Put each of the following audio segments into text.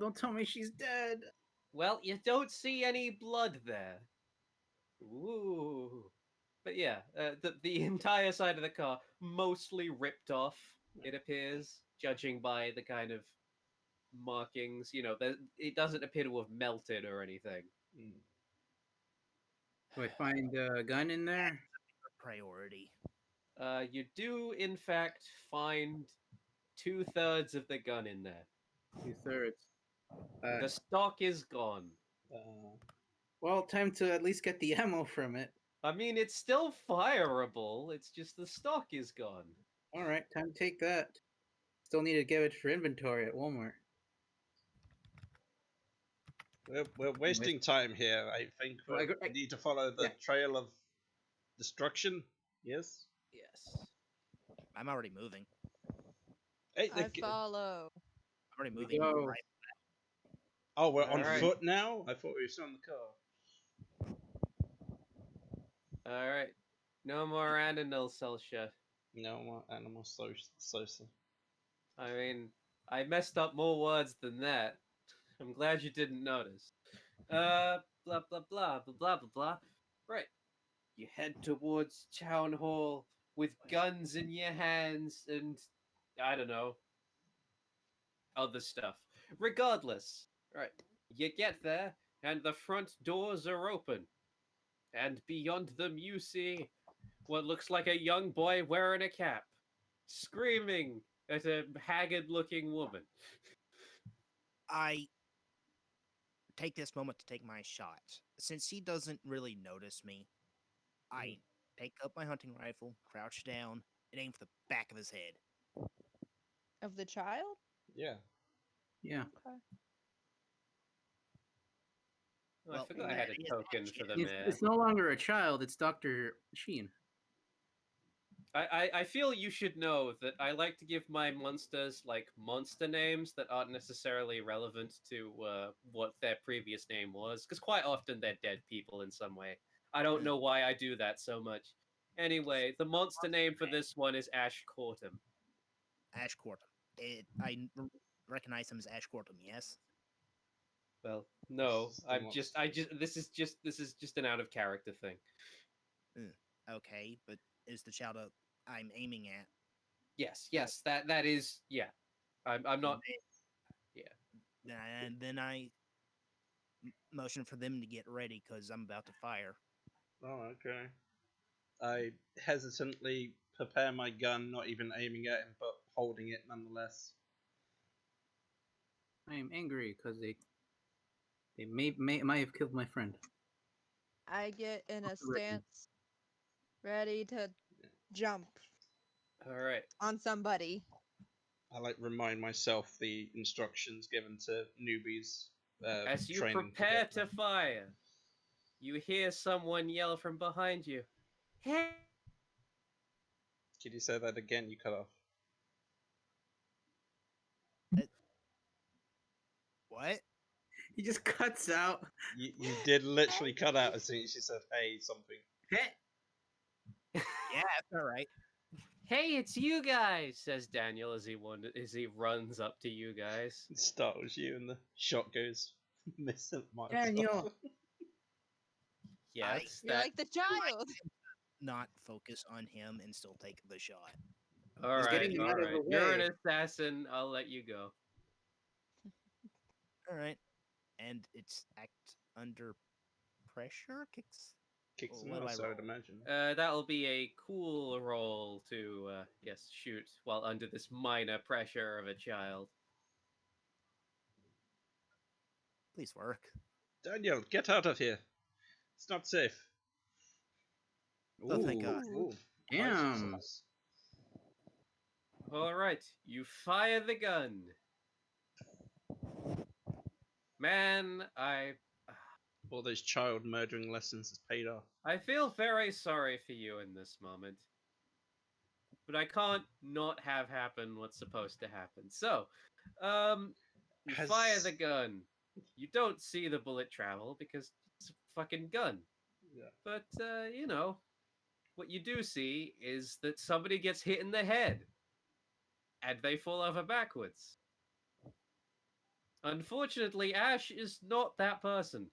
don't tell me she's dead. Well, you don't see any blood there. Ooh. But yeah, the entire side of the car mostly ripped off, it appears, judging by the kind of markings. It doesn't appear to have melted or anything. Mm. Do I find a gun in there? Priority. You do, in fact, find 2/3 of the gun in there. 2/3. The stock is gone. Well, time to at least get the ammo from it. I mean, it's still fireable. It's just the stock is gone. All right, time to take that. Still need to give it for inventory at Walmart. We're wasting time here. I think we need to follow the trail of destruction. Yes? Yes. I'm already moving. Hey, I follow. I'm already moving. Go. Right. Oh, we're All on right. foot now? I thought we were still in the car. All right. No more animal Celsha. No more animal social. I mean, I messed up more words than that. I'm glad you didn't notice. Blah blah blah blah blah blah blah. Right. You head towards town hall with guns in your hands and I don't know, other stuff. Regardless, right. You get there and the front doors are open. And beyond them you see what looks like a young boy wearing a cap, screaming at a haggard-looking woman. I take this moment to take my shot. Since he doesn't really notice me, I pick up my hunting rifle, crouch down, and aim for the back of his head. Of the child? Yeah. Yeah. Okay. Oh, I forgot I had a token for the mayor. It's no longer a child, it's Dr. Sheen. I feel you should know that I like to give my monsters like monster names that aren't necessarily relevant to what their previous name was, because quite often they're dead people in some way. I don't know why I do that so much. Anyway, the monster name for this one is Ash Cortum. Ash Cortum. I recognize him as Ash Cortum, yes? Well, no, this is just an out of character thing. Okay, but is the child I'm aiming at? Yes, that is, yeah. I'm not, yeah. Then I motion for them to get ready because I'm about to fire. Oh, okay. I hesitantly prepare my gun, not even aiming at him, but holding it nonetheless. I am angry because they might have killed my friend. I get in a stance, ready to jump. All right. On somebody. I remind myself the instructions given to newbies. As you prepare to fire, you hear someone yell from behind you. Hey! Could you say that again? You cut off. What? He just cuts out. You did literally cut out as soon as you said, hey, something. Hey! Yeah, that's all right. Hey, it's you guys, says Daniel as he runs up to you guys. It startles you and the shot goes missing. Daniel! Yes, You're like the child. Not focus on him and still take the shot. All right. You're an assassin. I'll let you go. All right. And it's act under pressure? Kicks an ass, I would imagine. That'll be a cool roll to, shoot while under this minor pressure of a child. Please work. Daniel, get out of here. It's not safe. Oh, thank God. Ooh. Damn. All right. You fire the gun. Man, all those child murdering lessons has paid off. I feel very sorry for you in this moment. But I can't not have happen what's supposed to happen. So, you fire the gun. You don't see the bullet travel because it's a fucking gun. Yeah. But, what you do see is that somebody gets hit in the head. And they fall over backwards. Unfortunately, Ash is not that person.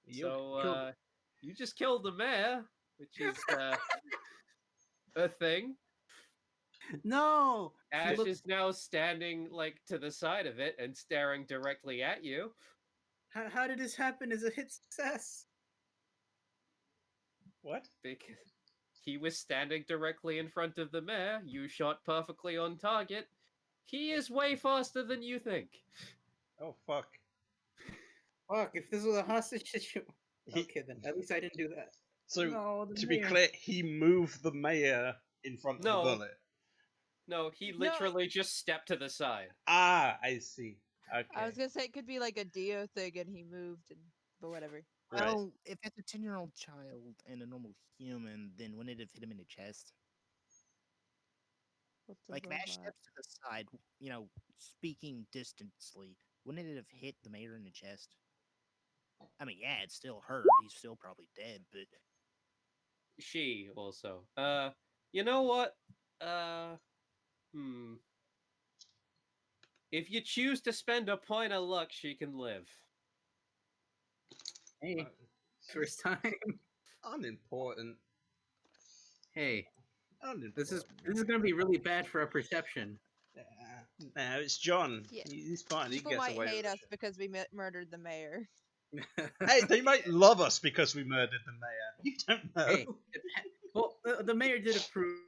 You So killed it. you just killed the mayor, which is a thing. No! She Ash looks. is now standing like to the side of it and staring directly at you. How did this happen? Is a hit success? what? Because he was standing directly in front of the mayor. You shot perfectly on target. He is way faster than you think. Oh fuck. Fuck, if this was a hostage situation. He, Okay, then. At least I didn't do that. so No, the to be mayor. clear, he moved the mayor in front of No. the bullet. No, he No, literally just stepped to the side. Ah, I see. Okay. I was gonna say it could be like a Dio thing and he moved, but whatever. Right. Well, if it's a 10-year-old child and a normal human, then wouldn't it have hit him in the chest? What's a Like, if Ash robot? steps to the side, speaking distantly, wouldn't it have hit the mayor in the chest? I mean, yeah, it still hurt. He's still probably dead, but She also. You know what? Uh, hmm. If you choose to spend a point of luck, she can live. Hey, Uh, first time. unimportant. Hey, Unimportant. this is gonna be really bad for our perception. No, it's John. Yeah. He's fine. He People gets might away hate with us it. because we murdered the mayor. Hey, they might love us because we murdered the mayor. You don't know. Hey, well, the mayor did approve.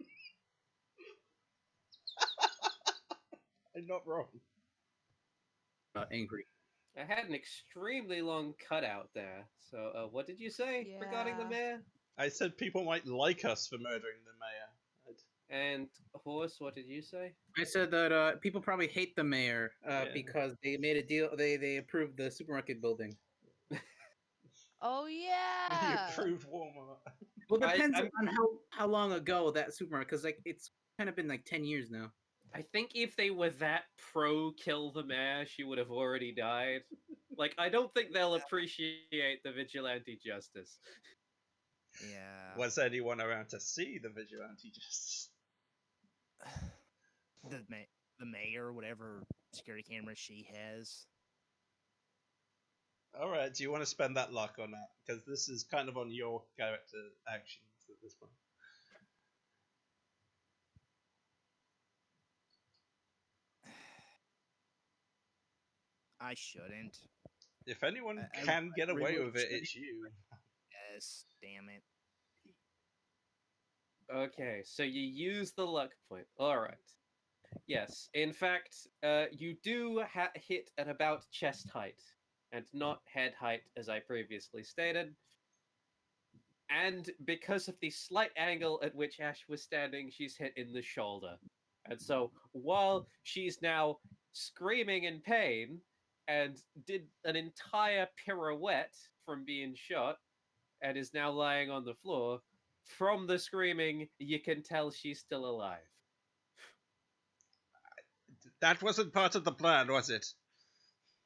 I'm not wrong. Angry. I had an extremely long cutout there. So, what did you say regarding the Yeah. mayor? I said people might like us for murdering the mayor. And Horse, what did you say? I said that people probably hate the mayor Yeah. because they made a deal. They approved the supermarket building. Oh You yeah. approved Walmart. Well, depends I'm- on how long ago that supermarket. Because like it's kind of been like 10 years now. I think if they were that pro kill the mayor, she would have already died. Like, I don't think they'll appreciate the vigilante justice. yeah. Was anyone around to see the vigilante justice? The mayor, whatever security camera she has. Alright, do you want to spend that luck or not? Because this is kind of on your character actions at this point. I shouldn't. If anyone I can get away really with it, shouldn't. it's you. Yes, damn it. Okay, so you use the luck point. Alright. Yes, in fact, you do hit at about chest height, and not head height, as I previously stated. And because of the slight angle at which Ash was standing, she's hit in the shoulder. And so, while she's now screaming in pain and did an entire pirouette from being shot and is now lying on the floor, from the screaming, you can tell she's still alive. That wasn't part of the plan, was it?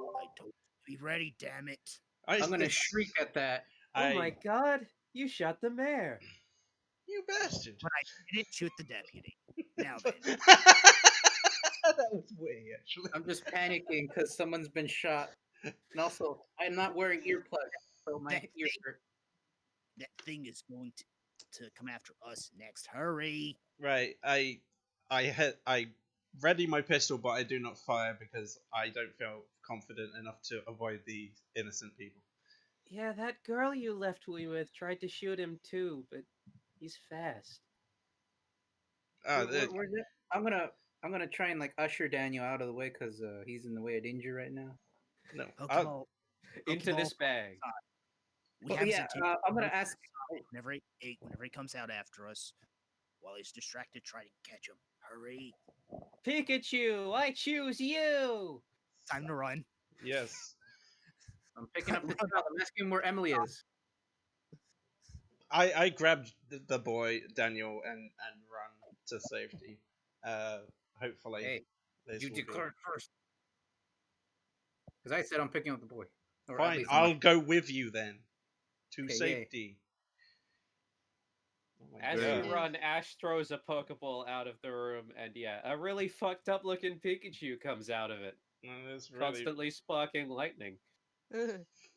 I told you to be ready, damn it. I'm gonna shriek at that. Oh my god, you shot the mayor. You bastard! But I didn't shoot the deputy. Now then. That was witty, actually. I'm just panicking because someone's been shot, and also I'm not wearing earplugs, so my That ears thing- hurt. That thing is going to come after us next. Hurry. Right, I ready my pistol, but I do not fire because I don't feel confident enough to avoid the innocent people. Yeah, that girl you left me with tried to shoot him too, but he's fast. Where's it? I'm gonna try and like usher Daniel out of the way because he's in the way of danger right now. no, Pokeball. Into Pokeball this bag. We Well, have yeah, Centennial I'm gonna Move ask. whenever he comes out after us. While he's distracted, try to catch him. Hurry. Pikachu, I choose you! Time to run. yes, I'm picking up the child. I'm asking where Emily is. I grabbed the boy Daniel and run to safety. Hopefully, Hey, this you will be- declared first. Because I said I'm picking up the boy. Or at Fine, least I'm I'll go with you then to Okay, yay. safety. Oh my As God. you run, Ash throws a Pokeball out of the room, and yeah, a really fucked up looking Pikachu comes out of it. It's really constantly sparking lightning.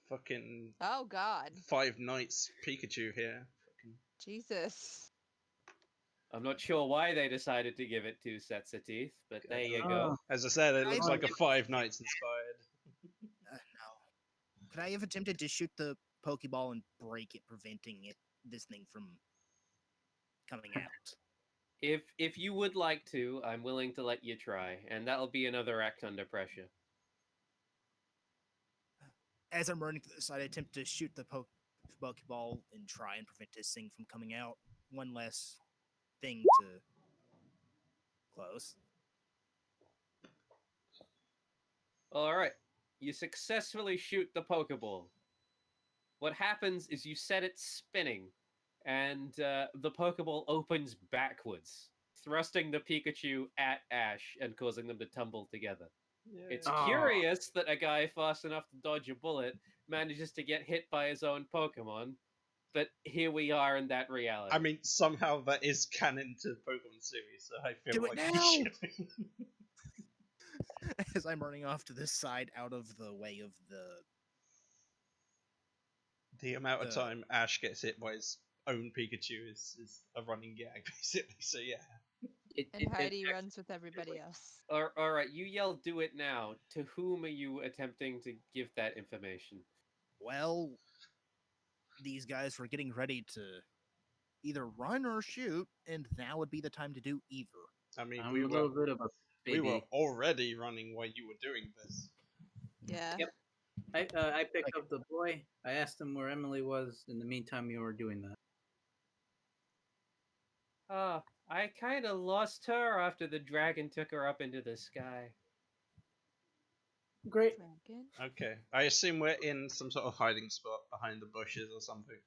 fucking Oh God, Five Nights Pikachu here. Fucking... Jesus. I'm not sure why they decided to give it two sets of teeth, but there you go. As I said, it I looks have like a Five Nights inspired. No. Could I have attempted to shoot the Pokeball and break it, preventing this thing from coming out? If you would like to, I'm willing to let you try, and that'll be another act under pressure. As I'm running to the side, I attempt to shoot the Pokeball and try and prevent this thing from coming out. One less thing to close. All right, you successfully shoot the Pokeball. What happens is you set it spinning, and the Pokeball opens backwards, thrusting the Pikachu at Ash and causing them to tumble together. It's Oh. curious that a guy fast enough to dodge a bullet manages to get hit by his own Pokemon, but here we are in that reality. I mean, somehow that is canon to the Pokemon series, so I feel Do it like now! you should be. As I'm running off to this side, out of the way of The amount of The- time Ash gets hit by his own Pikachu is a running gag, basically. So yeah. And Heidi runs with everybody else. All right, you yell, "Do it now!" To whom are you attempting to give that information? well, these guys were getting ready to either run or shoot, and now would be the time to do either. I mean, I'm we a were little bit of a we baby. were already running while you were doing this. Yeah. Yep. I picked up the boy. I asked him where Emily was. In the meantime, you were doing that. I kind of lost her after the dragon took her up into the sky. Great. Dragon. Okay, I assume we're in some sort of hiding spot behind the bushes or something.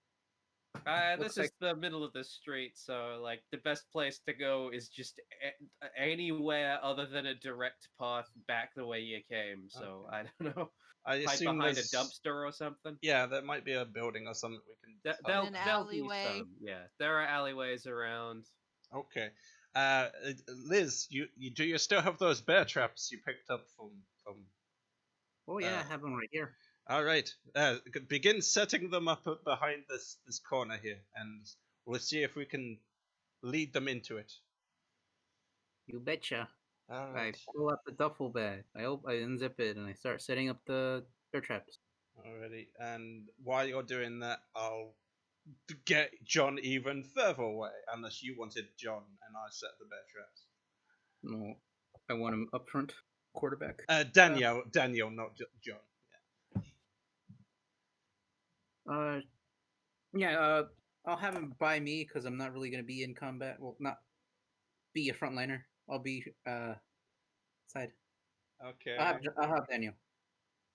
This Looks is the middle of the street, so like the best place to go is just anywhere other than a direct path back the way you came. So Okay. I don't know, I hide assume behind a there's dumpster or something. Yeah, there might be a building or something we can. There'll an be alleyway. some. Yeah, there are alleyways around. Okay. Liz, you still have those bear traps you picked up from? Oh yeah, I have one right here. All right. Begin setting them up behind this corner here, and we'll see if we can lead them into it. You betcha. All I right. pull out the duffel bag. I unzip it and I start setting up the bear traps. Alrighty. And while you're doing that, I'll get John even further away, unless you wanted John and I set the bear traps. No, I want him up front, quarterback. Daniel, not John. Yeah. I'll have him by me because I'm not really gonna be in combat. Well, not be a frontliner. I'll be side. Okay. I'll have Daniel.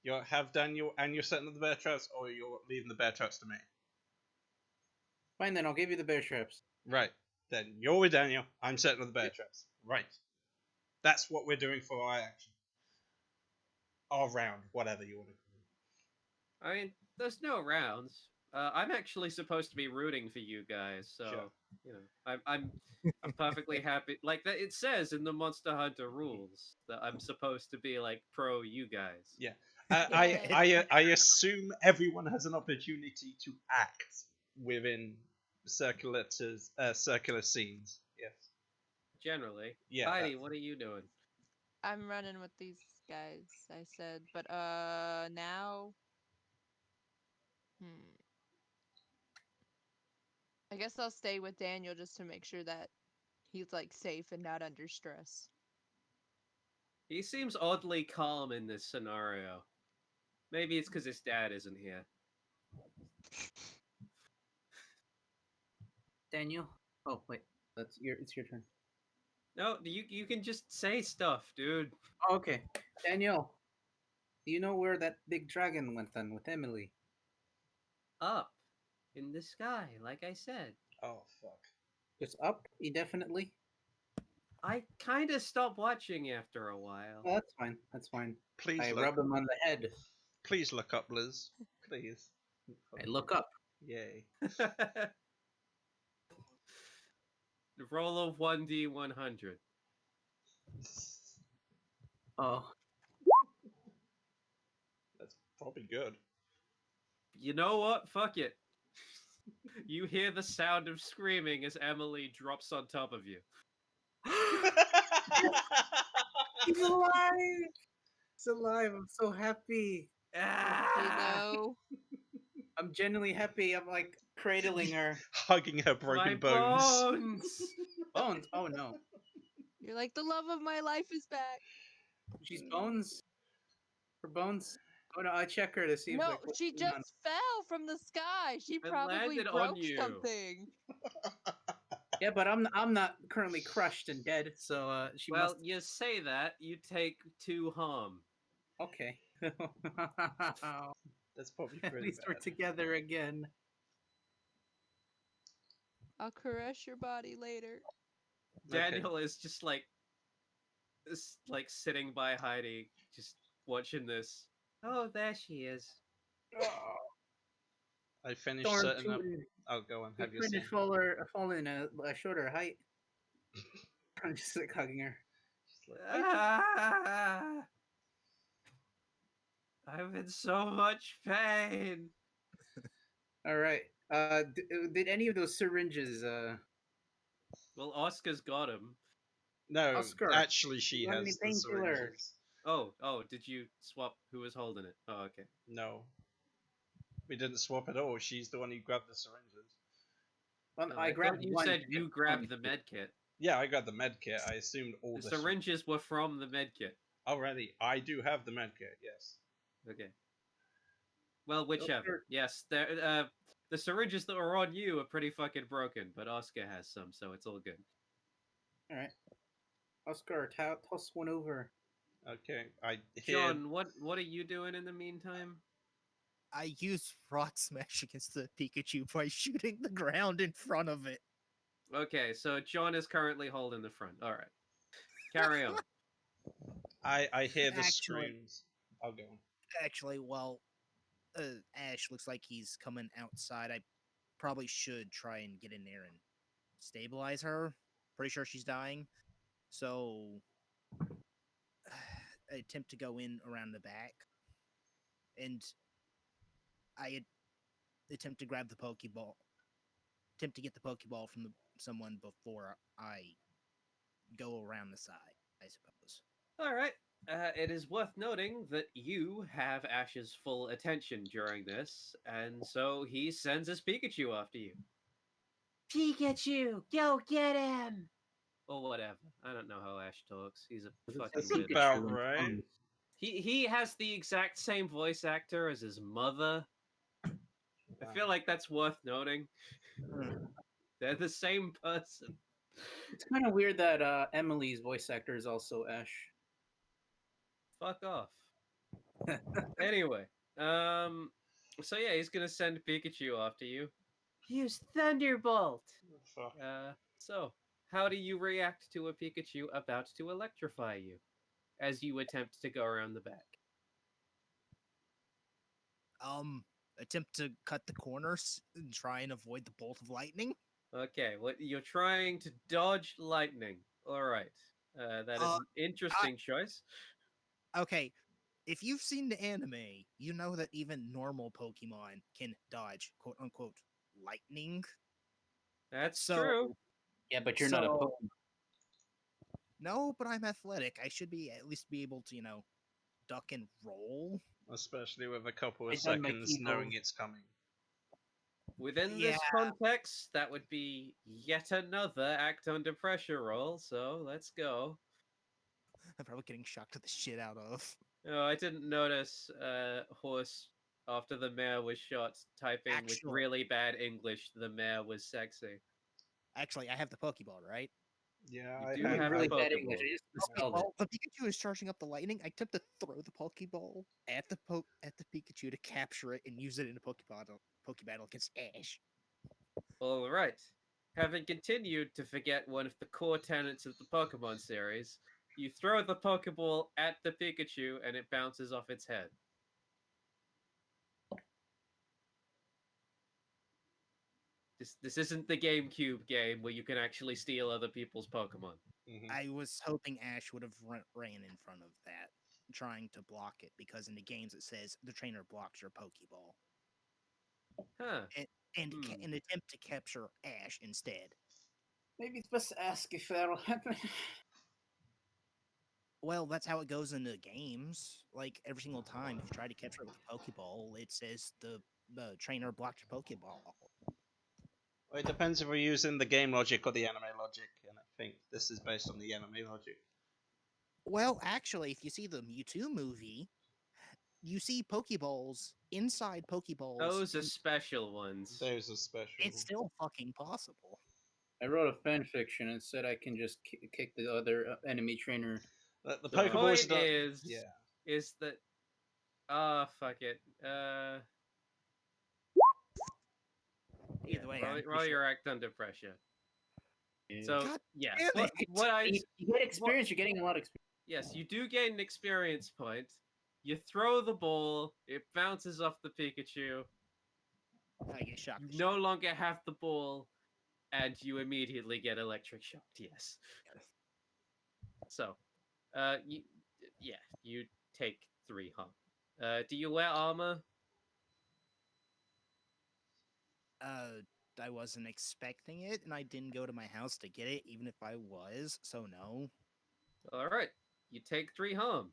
You'll have Daniel and you're setting up the bear traps, or you're leaving the bear traps to me? Fine then. I'll give you the bear traps. Right. Then you're with Daniel, I'm setting up the bear traps. Right. That's what we're doing for our action. Our round, whatever you want to call I mean, there's no rounds. I'm actually supposed to be rooting for you guys, so Sure. you know, I'm perfectly happy. Like that, it says in the Monster Hunter rules that I'm supposed to be like pro you guys. Yeah. I assume everyone has an opportunity to act within circular scenes. Yes. Generally. Yeah. Heidi, what are you doing? I'm running with these guys, I said. But now I guess I'll stay with Daniel just to make sure that he's like safe and not under stress. He seems oddly calm in this scenario. Maybe it's because his dad isn't here. Daniel. Oh wait, it's your turn. No, you can just say stuff, dude. Oh, okay, Daniel. Do you know where that big dragon went then with Emily? Up in the sky, like I said. Oh fuck. Just up indefinitely. I kind of stopped watching after a while. Oh, that's fine. That's fine. Please I look. rub him on the head. Please look up, Liz. Please. I look up. Yay. Roll of 1d100. Oh, Probably good. You know what? Fuck it. You hear the sound of screaming as Emily drops on top of you. He's alive! He's alive. I'm so happy. You Ah! know, I'm genuinely happy. I'm like cradling her. Hugging her broken My bones. bones! Bones? Oh no. you're like the love of my life is back. She's bones? Her bones? Oh no, I check her to see if No, like what's she going on. just fell from the sky. She It probably landed on broke you. something. Yeah, but I'm not currently crushed and dead, so she Well, must. you say that, you take 2 harm. Okay. That's probably At pretty least we're bad. together again. I'll caress your body later. Daniel is just like sitting by Heidi, just watching this. Oh, there she is. Oh, I finished Storm setting up. shooting. Oh, go on. You're Have your trying say. to fall in a shorter height. I'm just like hugging her. She's like, Ah, I'm in so much pain. All right. Did any of those syringes? Well, Oscar's got him. No, Oscar, actually, she you want any has the painkillers? syringes. Oh, did you swap who was holding it? Oh, okay. No, we didn't swap at all. She's the one who grabbed the syringes. Well, Oh, I grabbed thought you one. said to you get grabbed the one. med kit. Yeah, I got the med kit. I assumed all The the syringes were from the med kit. Already, I do have the med kit. Yes. Okay. Well, whichever. Oscar, Yes, the syringes that were on you are pretty fucking broken, but Oscar has some, so it's all good. all right. Oscar, toss one over. Okay. I hear. John, what are you doing in the meantime? I use Rock Smash against the Pikachu by shooting the ground in front of it. Okay, so John is currently holding the front. All right, carry on. I hear the Actually- screams. I'll go on. Actually, well, Ash looks like he's coming outside. I probably should try and get in there and stabilize her. Pretty sure she's dying. So, I attempt to go in around the back. And I attempt to grab the Pokeball. Attempt to get the Pokeball from someone before I go around the side, I suppose. All right. It is worth noting that you have Ash's full attention during this, and so he sends his Pikachu after you. Pikachu, go get him! Or whatever. I don't know how Ash talks. He's a fucking That's weirdo. about right. He has the exact same voice actor as his mother. I feel like that's worth noting. They're the same person. It's kind of weird that Emily's voice actor is also Ash. Fuck off. Anyway, so yeah, he's gonna send Pikachu after you. Use Thunderbolt. Fuck. So how do you react to a Pikachu about to electrify you as you attempt to go around the back? Attempt to cut the corners and try and avoid the bolt of lightning. Okay, what you're trying to dodge lightning. All right, that is an interesting choice. Okay, if you've seen the anime, you know that even normal Pokemon can dodge "quote unquote" lightning. That's So true. Yeah, but you're not a So- Pokemon. no, but I'm athletic. I should be at least be able to, duck and roll. Especially with a couple of I've done my seconds key knowing moves. it's coming. Within Yeah. this context, that would be yet another act under pressure roll. So let's go. I'm probably getting shocked to the shit out of. Oh, I didn't notice horse after the mayor was shot typing with Actually- really bad English. The mayor was sexy. Actually, I have the Pokeball, right? Yeah, You I do have have really a bad Pokeball. English. I just Okay, misspelled it. well, the Pikachu is charging up the lightning. I attempt to throw the Pokeball at the Pikachu to capture it and use it in a Pokeball against Ash. All right. Having continued to forget one of the core tenets of the Pokemon series, you throw the Pokeball at the Pikachu and it bounces off its head. This isn't the GameCube game where you can actually steal other people's Pokemon. Mhm. I was hoping Ash would have ran in front of that. trying to block it because in the games it says the trainer blocks your Pokeball Huh. and Hmm. an attempt to capture Ash instead. Maybe it's best to ask if that'll happen. Well, that's how it goes in the games. Like every single time, if you try to capture it with a Pokeball, it says the trainer blocked your Pokeball. Well, it depends if we're using the game logic or the anime logic, and I think this is based on the anime logic. Well, actually, if you see the Mewtwo movie, you see Pokeballs inside Pokeballs. Those are and special ones. Those are special. it's still fucking possible. I wrote a fan fiction and said I can just kick the other enemy trainer. The The Pokeballs point are not. is, Yeah. is that fuck it. Either way, I'm pretty roll sure- your act under pressure. So God yeah, damn what, it! what I You get experience. You're getting a lot of experience. yes, you do gain an experience point. You throw the ball, it bounces off the Pikachu. I get shocked. You no longer have the ball, and you immediately get electric shocked. Yes. So, you take 3 harm. Do you wear armor? I wasn't expecting it, and I didn't go to my house to get it, even if I was. So no. All right, you take 3 harm.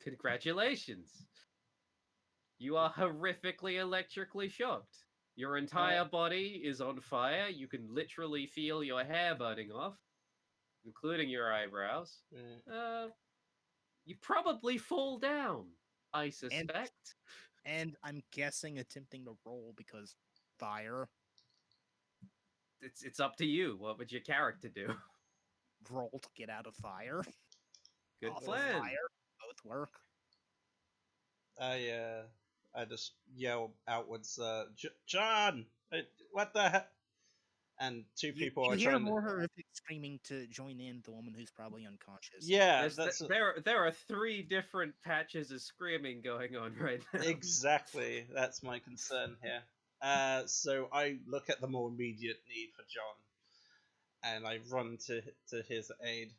Congratulations. You are horrifically electrically shocked. Your entire body is on fire. You can literally feel your hair burning off, including your eyebrows. You probably fall down, I suspect. And I'm guessing attempting to roll because fire. It's up to you. What would your character do? Roll to get out of fire. Good Off of plan. fire. Both work. I just yell outwards, John, what the heck? And two people you are hear trying more to. horrific screaming to join in the woman who's probably unconscious. Yeah, that's There are 3 different patches of screaming going on right now. exactly. That's my concern here. So I look at the more immediate need for John, and I run to his aid.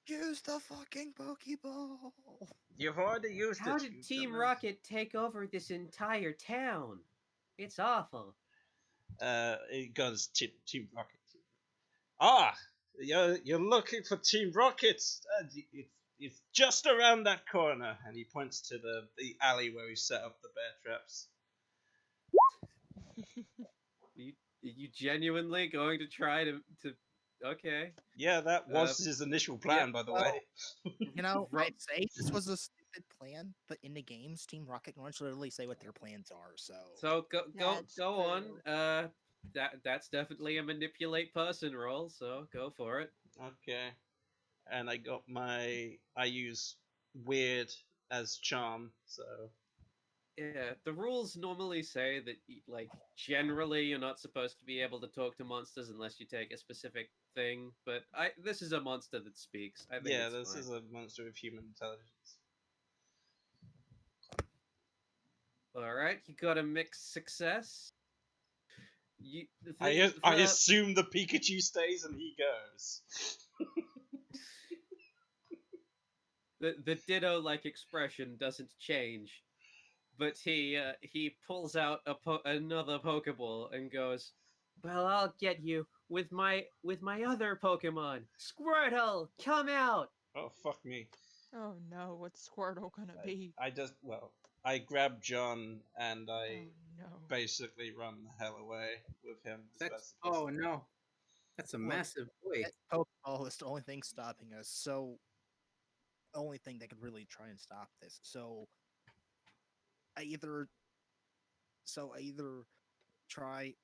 Use the fucking Pokeball. You've already used How it. did you Team dumbass. Rocket take over this entire town? It's awful. It goes Team Rocket. Ah, you're looking for Team Rocket. It's just around that corner, and he points to the alley where we set up the bear traps. Are you genuinely going to try to okay. Yeah, that was his initial plan, by the well, way. You know, Ro- I'd say this was a stupid plan, but in the games, Team Rocket Launch literally say what their plans are. So go That's on. true. That's definitely a manipulate person roll, so go for it. Okay. And I use weird as charm, so Yeah, the rules normally say that like generally you're not supposed to be able to talk to monsters unless you take a specific thing, but this is a monster that speaks. I think yeah, it's this fine. is a monster with human intelligence. All right, you got a mixed success. I assume the Pikachu stays and he goes. The ditto like expression doesn't change, but he pulls out another Pokeball and goes, "Well, I'll get you with my other Pokemon, Squirtle. Come out!" Oh fuck me! Oh no, what's Squirtle gonna be? I grab John and I Oh no. basically run the hell away with him as best as Oh possible. no, that's a Look, massive boy. that Pokeball is the only thing stopping us. So, only thing that could really try and stop this. I either try.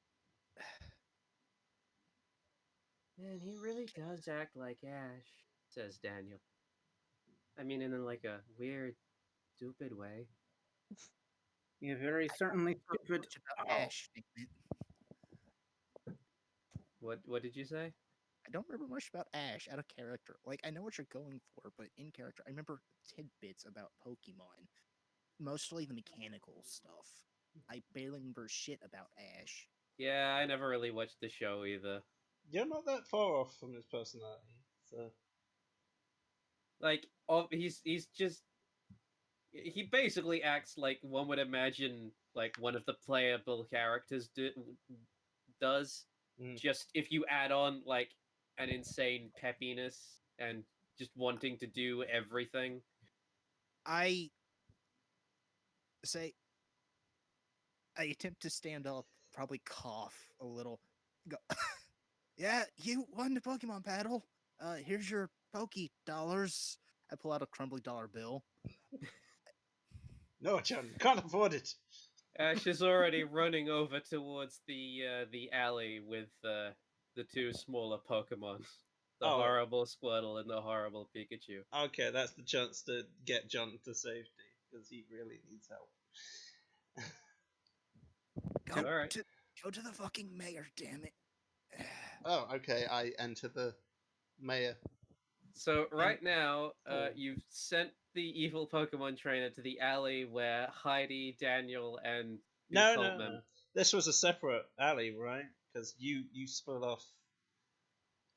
Man, he really does act like Ash, says Daniel. I mean, in like a weird, stupid way. You're very certainly stupid. Much about Oh. Ash. Nickman. What did you say? I don't remember much about Ash out of character. Like I know what you're going for, but in character, I remember tidbits about Pokemon, mostly the mechanical stuff. I barely remember shit about Ash. Yeah, I never really watched the show either. You're not that far off from his personality. So Like, he's just he basically acts like one would imagine like one of the playable characters does. Mm. Just if you add on like an insane peppiness and just wanting to do everything. I say I attempt to stand up, probably cough a little. Go, yeah, you won the Pokemon battle. Here's your Poke dollars. I pull out a crumbly dollar bill. No, John, can't afford it. Ash is already running over towards the alley with the two smaller Pokemon, the Oh. horrible Squirtle and the horrible Pikachu. Okay, that's the chance to get John to safety because he really needs help. Go Alright. go to the fucking mayor, damn it. Oh, okay. I enter the mayor. So right now, Oh. you've sent the evil Pokemon trainer to the alley where Heidi, Daniel, and the No, cult no, no. This was a separate alley, right? Because you split off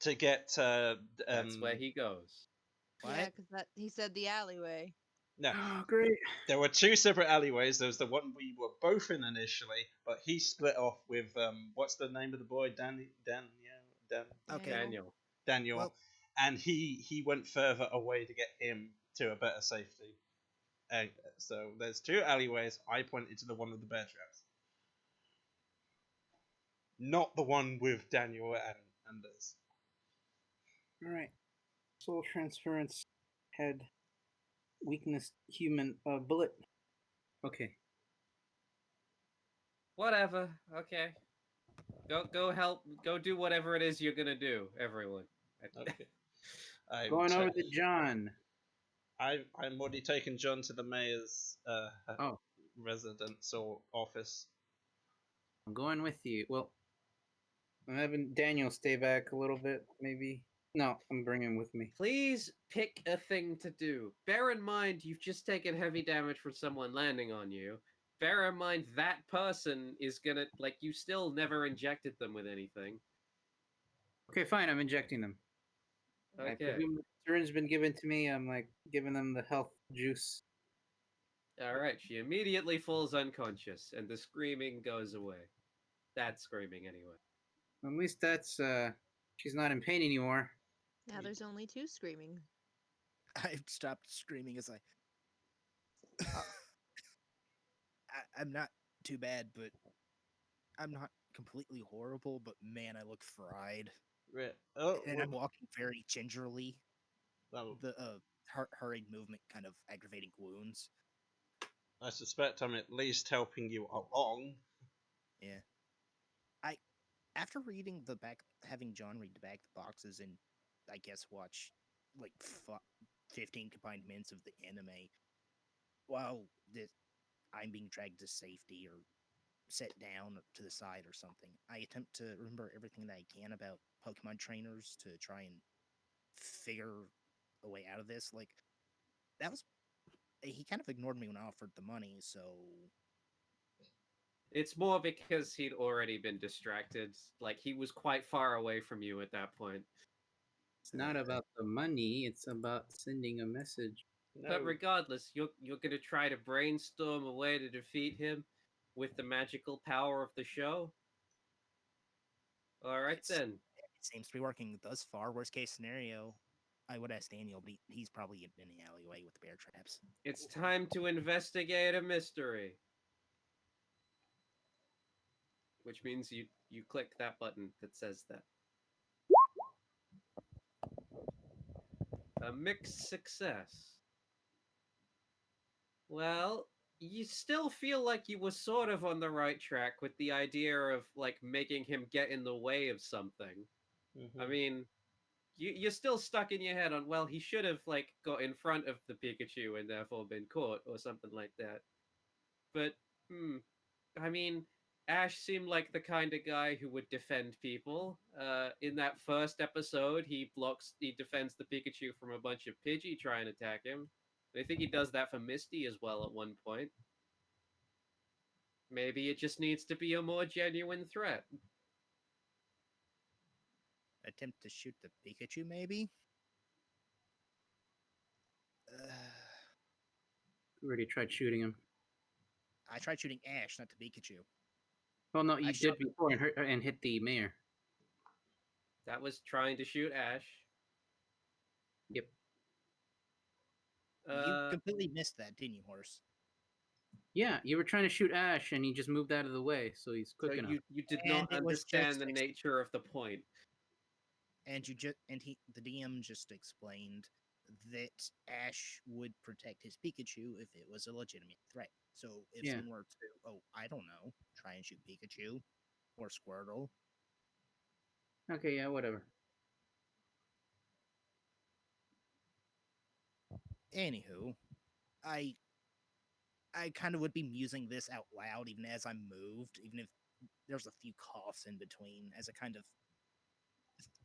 to get. That's where he goes. What? Yeah, because that he said the alleyway. No, Oh, great. there were two separate alleyways. There was the one we were both in initially, but he split off with what's the name of the boy? Dan. Okay. Daniel. Daniel, Well- and he went further away to get him to a better safety. So there's two alleyways. I pointed to the one with the bear traps, not the one with Daniel and Anders. All right. Soul transference, head, weakness, human, bullet. Okay. Whatever. Okay. Go help. Go do whatever it is you're gonna do, everyone. Okay. I'm Going over ta- to John. I'm already taken John to the mayor's Oh. residence or office. I'm going with you. Well, I'm having Daniel stay back a little bit, maybe. No, I'm bringing him with me. Please pick a thing to do. Bear in mind you've just taken heavy damage from someone landing on you. Bear in mind that person is gonna like you still never injected them with anything. Okay, fine. I'm injecting them. I Okay. presume the syringe been given to me. I'm like giving them the health juice. Alright, she immediately falls unconscious and the screaming goes away. That screaming anyway. At least that's she's not in pain anymore. Now there's only two screaming. I stopped screaming as I'm not too bad, but I'm not completely horrible, but man, I look fried. Right. Oh, And I'm walking very gingerly. well, The hurried movement kind of aggravating wounds. I suspect I'm at least helping you along. Yeah. After reading having John read the back of the boxes and I guess watch like 15 combined minutes of the anime while I'm being dragged to safety or set down to the side or something, I attempt to remember everything that I can about Pokemon trainers to try and figure a way out of this. Like, that was. He kind of ignored me when I offered the money, so. It's more because he'd already been distracted. Like he was quite far away from you at that point. It's not about the money. It's about sending a message. No. But regardless, you're gonna try to brainstorm a way to defeat him with the magical power of the show. All right then. It seems to be working thus far. Worst case scenario, I would ask Daniel, but he's probably in the alleyway with the bear traps. It's time to investigate a mystery. Which means you click that button that says that. A mixed success. Well, you still feel like you were sort of on the right track with the idea of like making him get in the way of something. I mean, you're still stuck in your head on, well, he should have like got in front of the Pikachu and therefore been caught or something like that. But I mean, Ash seemed like the kind of guy who would defend people. In that first episode, he defends the Pikachu from a bunch of Pidgey trying to attack him. I think he does that for Misty as well at one point. Maybe it just needs to be a more genuine threat. Attempt to shoot the Pikachu, maybe? already tried shooting him. I tried shooting Ash, not the Pikachu. Well, no, you shot did before and hit the mayor. That was trying to shoot Ash. Yep. You completely missed that, didn't you, Horse? Yeah, you were trying to shoot Ash, and he just moved out of the way, so he's So quick enough. you did And not it was understand just the nature of the point. And the DM just explained that Ash would protect his Pikachu if it was a legitimate threat. So if Yeah. someone were to, I don't know, try and shoot Pikachu or Squirtle, Okay, yeah, whatever. anywho, I kind of would be musing this out loud even as I moved, even if there's a few coughs in between, as I kind of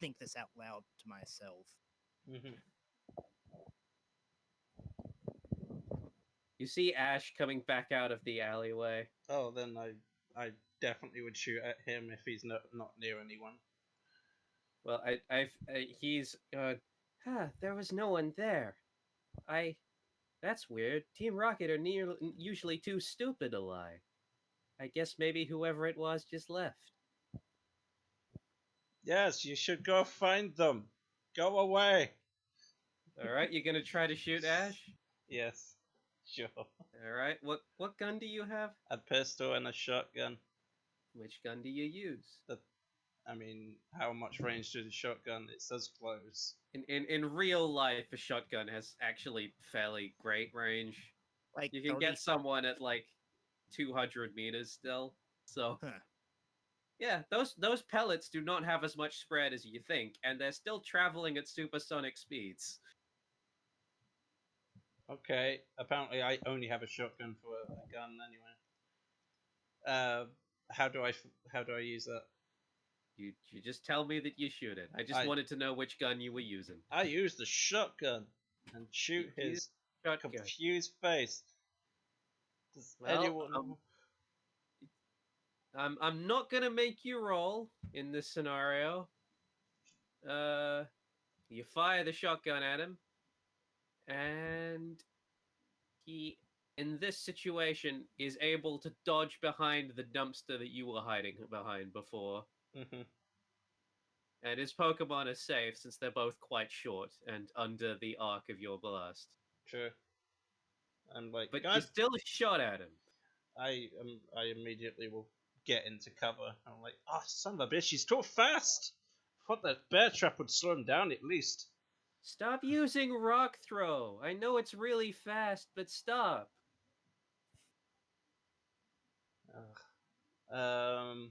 think this out loud to myself. Mm-hmm. You see Ash coming back out of the alleyway. Oh, then I definitely would shoot at him if he's not near anyone. Well, he's there was no one there. That's weird. Team Rocket are usually too stupid to lie. I guess maybe whoever it was just left. Yes, you should go find them. Go away. All right, you're gonna try to shoot Ash. Yes, sure. All right, what gun do you have? A pistol and a shotgun. Which gun do you use? I mean, how much range does a shotgun? It says close. In real life, a shotgun has actually fairly great range. Like You can 30 get someone at like 200 meters still. So Huh. yeah, those pellets do not have as much spread as you think, and they're still traveling at supersonic speeds. Okay, apparently I only have a shotgun for a gun anyway. How do I use that? You just tell me that you shoot it. I just I- wanted to know which gun you were using. I use the shotgun and shoot You use his Shotgun. confused face. Does Well, anyone? I'm not gonna make you roll in this scenario. You fire the shotgun at him, and he, in this situation, is able to dodge behind the dumpster that you were hiding behind before. Mhm. And his Pokemon are safe since they're both quite short and under the arc of your blast. True. I'm like, But you God, still shot at him. I immediately will get into cover. I'm like, oh, son of a bitch, he's too fast. I thought that bear trap would slow him down at least. Stop using Rock Throw. I know it's really fast, but stop. Ugh.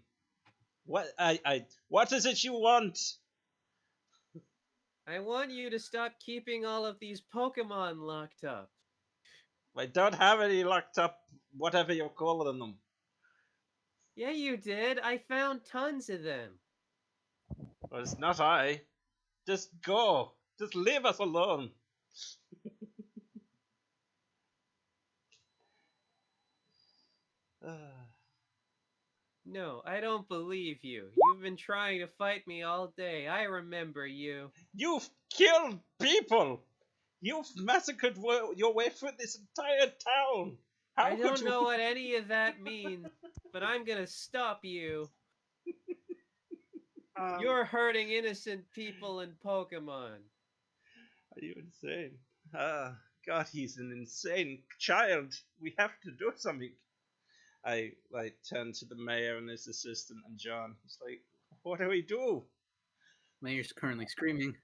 What is it you want? I want you to stop keeping all of these Pokemon locked up. I don't have any locked up, whatever you're calling them. Yeah, you did. I found tons of them. Well, it's not I. Just go. Just leave us alone. No, I don't believe you. You've been trying to fight me all day. I remember you. You've killed people. You've massacred your way through this entire town. How I could don't you? know what any of that means, but I'm gonna stop you. You're hurting innocent people and Pokemon. Are you insane? God, he's an insane child. We have to do something. I turn to the mayor and his assistant and John. It's like, what do we do? Mayor's currently screaming.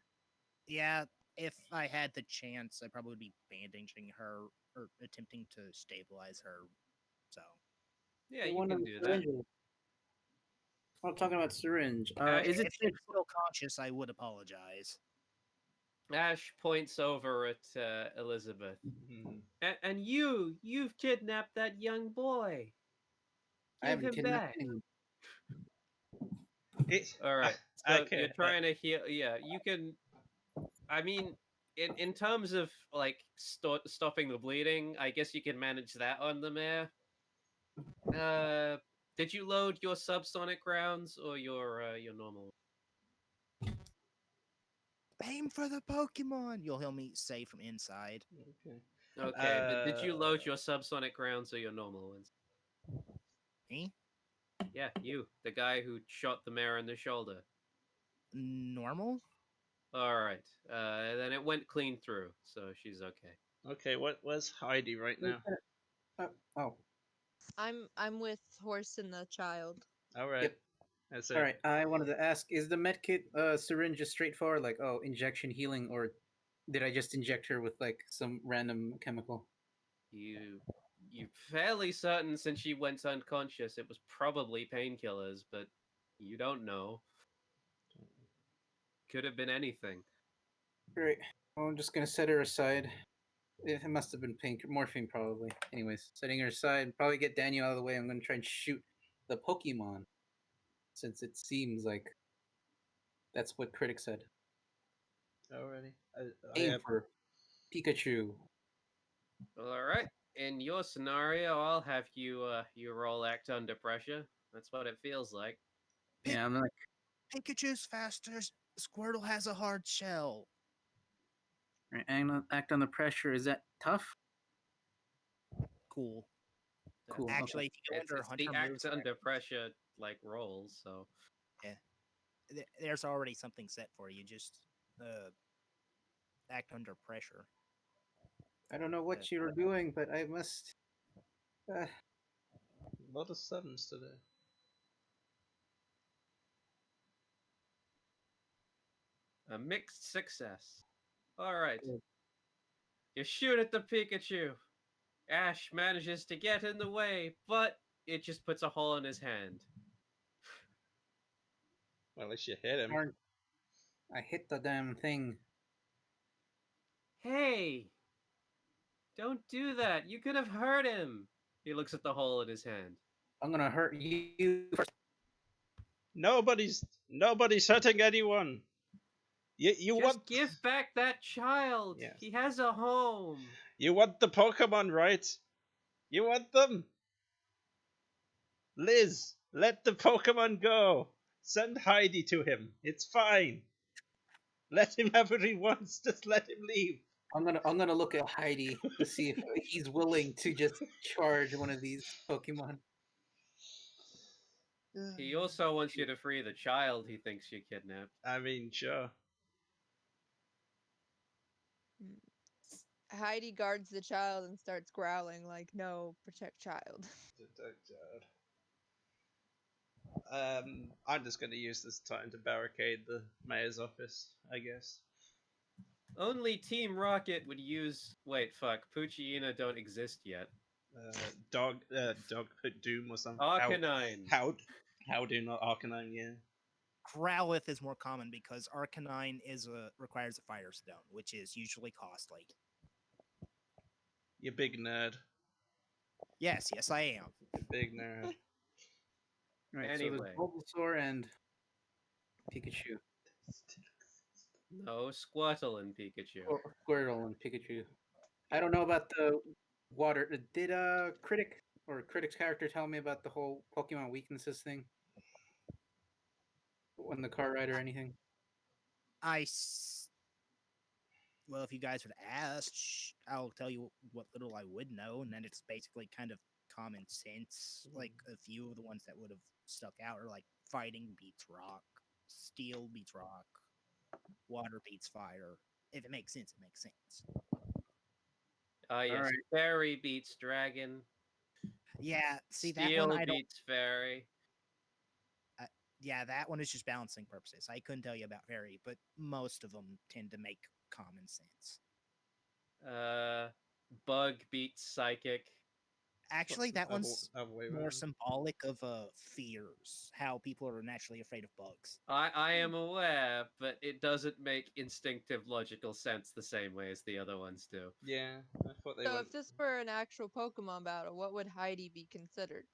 Yeah, if I had the chance, I probably would be bandaging her or attempting to stabilize her. So Yeah, you can do that. I'm talking about syringe. Ash, Is it if she's still conscious, I would apologize. Ash points over at Elizabeth. Hmm. And you've kidnapped that young boy. I Give haven't him kidnapped back. anyone. All right. I So you're can't- trying to heal. Yeah, you can. I mean, in terms of like stopping the bleeding, I guess you can manage that on the mare. Did you load your subsonic rounds or your normal? Aim for the Pokemon. You'll hear me say from inside. Okay. Okay, but did you load your subsonic rounds or your normal ones? Me? Yeah, you, the guy who shot the mayor in the shoulder. Normal? All right, then it went clean through, so she's okay. Okay, where's Heidi right now? Oh, I'm with Horse and the child. All right, yep. that's All it. right. I wanted to ask: is the medkit syringe just straightforward, like injection healing, or did I just inject her with like some random chemical? You're fairly certain since she went unconscious it was probably painkillers, but you don't know. Could have been anything. Great. Well, I'm just gonna set her aside. It must have been morphine, probably. Anyways, setting her aside. Probably get Daniel out of the way. I'm gonna try and shoot the Pokemon, since it seems like that's what critics said. Alrighty. I Aim have for Pikachu. All right. In your scenario, I'll have you roll act under pressure. That's what it feels like. Yeah, I'm like, Pikachu's faster. Squirtle has a hard shell. right, act under pressure. Is that tough? Cool. Cool. Okay. Actually, if you go It's, under it's Hunter the act moves, under pressure like rolls. So there's already something set for you. Just act under pressure. I don't know what you're doing, but I must. a lot of sevens today. a mixed success. All right. Good. You shoot at the Pikachu. Ash manages to get in the way, but it just puts a hole in his hand. Well, at least you hit him. Darn. I hit the damn thing. Hey! Don't do that. You could have hurt him. He looks at the hole in his hand. I'm gonna hurt you first. Nobody's hurting anyone. You Just want give back that child. Yes. He has a home. you want the Pokemon, right? You want them. Liz, let the Pokemon go. Send Heidi to him. It's fine. Let him have what he wants. Just let him leave. I'm gonna look at Heidi to see if he's willing to just charge one of these Pokemon. He also wants you to free the child he thinks you kidnapped. I mean, sure. Heidi guards the child and starts growling like, "No, protect child." I'm just going to use this time to barricade the mayor's office, I guess. Only Team Rocket would use. Wait, fuck. Poochyena don't exist yet. Dog put Doom or something. Arcanine. How do not Arcanine? Yeah. Growlithe is more common because Arcanine requires a Firestone, which is usually costly. You big nerd. Yes, I am. You big nerd. Right. Anyway. So there's Bulbasaur and Pikachu. No, Squirtle and Pikachu. Or Squirtle and Pikachu. I don't know about the water. Did Critic's character tell me about the whole Pokemon weaknesses thing? On the car ride or anything? Well, if you guys would ask, I'll tell you what little I would know, and then it's basically kind of common sense. Like a few of the ones that would have stuck out are like fighting beats rock, steel beats rock, water beats fire. If it makes sense, it makes sense. Yes. Alright. Fairy beats Dragon. Yeah, see that Steel one I don't. beats Fairy. Yeah, that one is just balancing purposes. I couldn't tell you about fairy, but most of them tend to make common sense. Bug beats Psychic. Actually, that one's Other way more around. symbolic of fears, how people are naturally afraid of bugs. I am aware, but it doesn't make instinctive logical sense the same way as the other ones do. Yeah, I thought they So went. if this were an actual Pokemon battle, what would Heidi be considered?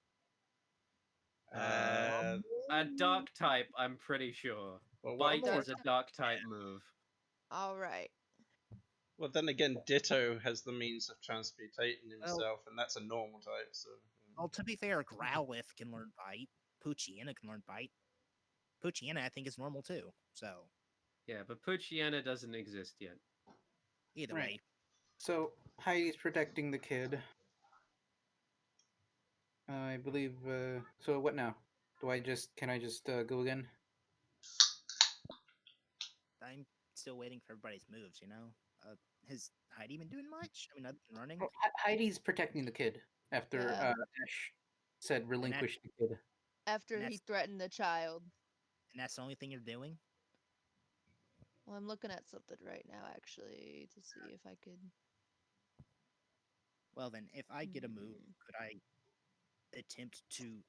A dark type, I'm pretty sure. Well, Bite Dark is a type. dark type move. All right. well, then again, Ditto has the means of transmutating himself, and that's a normal type. So. Well, to be fair, Growlithe can learn Bite. Poochyena can learn Bite. Poochyena, I think, is normal too. So Yeah, but Poochyena doesn't exist yet. either Right. way, So Heidi's protecting the kid. I believe. So what now? Can I just go again? I'm still waiting for everybody's moves. Has Heidi been doing much? I mean, other than running, Oh, Heidi's protecting the kid after Yeah. Ash said relinquish the kid. After And he that's- threatened the child. and that's the only thing you're doing. Well, I'm looking at something right now, actually, to see if I could. Well, then, if I get a move, Hmm. could I attempt to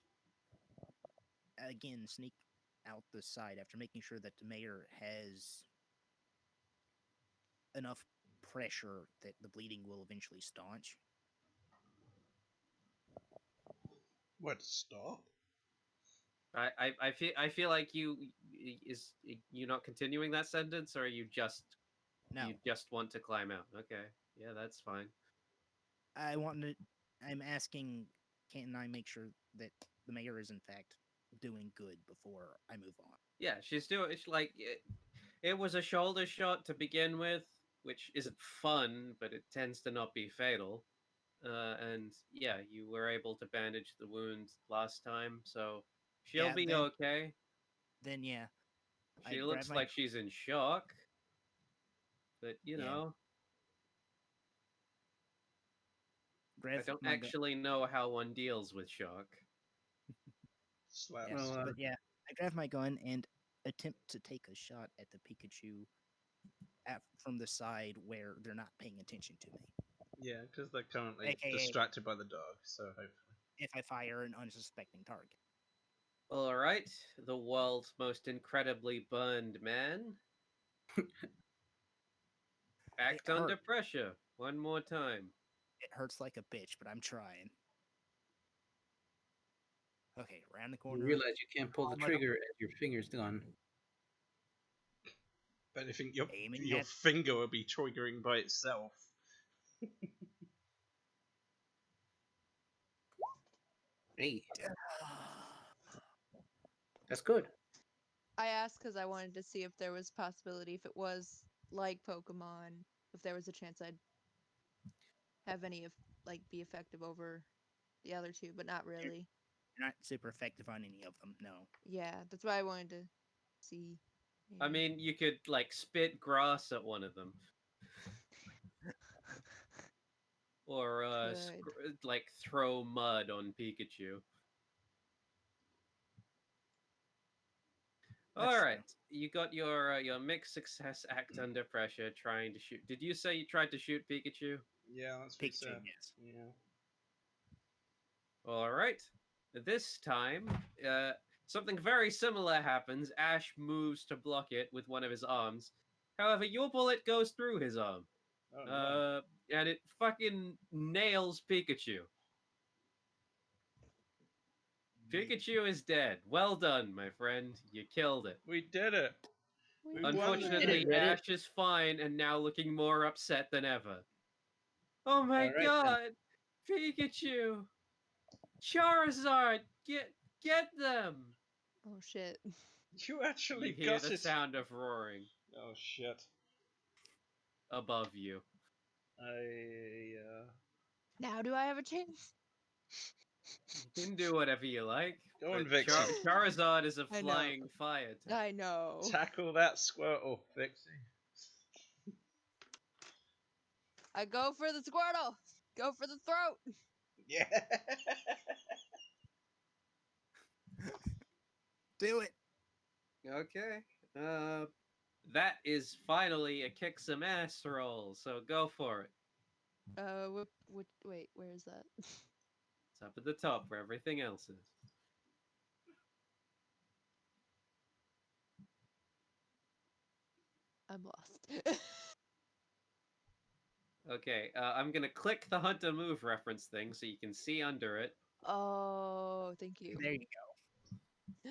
again sneak out the side after making sure that the mayor has enough pressure that the bleeding will eventually staunch? What? Stop? I feel like you not continuing that sentence, or you No, want to climb out. Okay, yeah, that's fine. I want to. I'm asking, can I make sure that the mayor is in fact doing good before I move on? Yeah, she's doing. It's like it was a shoulder shot to begin with, which isn't fun, but it tends to not be fatal. And yeah, you were able to bandage the wound last time, so she'll Yeah, be okay. then yeah, I She grab looks my like she's in shock, but Yeah. I grab don't my gun. actually know how one deals with shock. Slaps. Yes, Well, but yeah, I grab my gun and attempt to take a shot at the Pikachu from the side where they're not paying attention to me. Yeah, because they're currently AKA distracted by the dog. So hopefully. if I fire an unsuspecting target. All right, the world's most incredibly burned man. Act It under hurt. pressure. One more time. It hurts like a bitch, but I'm trying. Okay, around the you corner. realize you can't pull the Oh my trigger as your finger's gone. But I think Aiming your at finger will be triggering by itself. Hey, that's good. I asked because I wanted to see if there was possibility, if it was like Pokemon, if there was a chance I'd have any of be effective over the other two, but not really. You're not super effective on any of them. No. Yeah, that's why I wanted to see. I maybe. mean, you could like spit grass at one of them, or Good. like throw mud on Pikachu. That's All true. right, you got your mixed success act under pressure trying to shoot. Did you say you tried to shoot Pikachu? Yeah, that's what he Pikachu, said. yes. Yeah. All right. This time, something very similar happens. Ash moves to block it with one of his arms. However, your bullet goes through his arm, Oh no. and it fucking nails Pikachu. Pikachu is dead. Well done, my friend. You killed it. We did it. We won the Unfortunately, Reddit. Ash is fine and now looking more upset than ever. Oh my All right, then. god! Pikachu! Charizard! Get them! Oh shit. You actually You hear got the it. sound of roaring Oh shit. above you. Now do I have a chance? You can do whatever you like. Go on, but Vixie. Charizard is a I know. flying fire type. I know. Tackle that Squirtle, Vixie. I go for the Squirtle. Go for the throat. Yeah. Do it. Okay. That is finally a kick some ass roll, so go for it. Wait, where is that? It's up at the top where everything else is. I'm lost. Okay, I'm gonna click the hunt and move reference thing so you can see under it. Oh, thank you. There you go.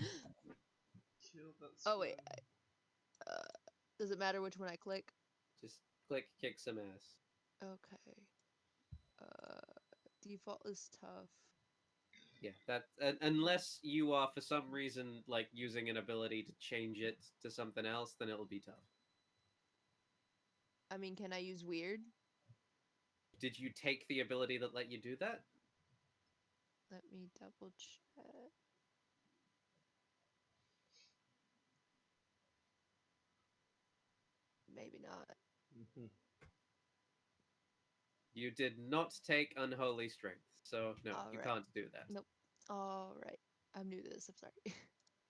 Kill that Oh wait, Squirtle. does it matter which one I click? Just click kick some ass. Okay. Default is tough. Yeah, that unless you are for some reason like using an ability to change it to something else, then it'll be tough. I mean, can I use weird? Did you take the ability that let you do that? Let me double check. Maybe not. Mhm. You did not take Unholy Strength, so no, you Alright. can't do that. Nope. Alright. I'm new to this, I'm sorry.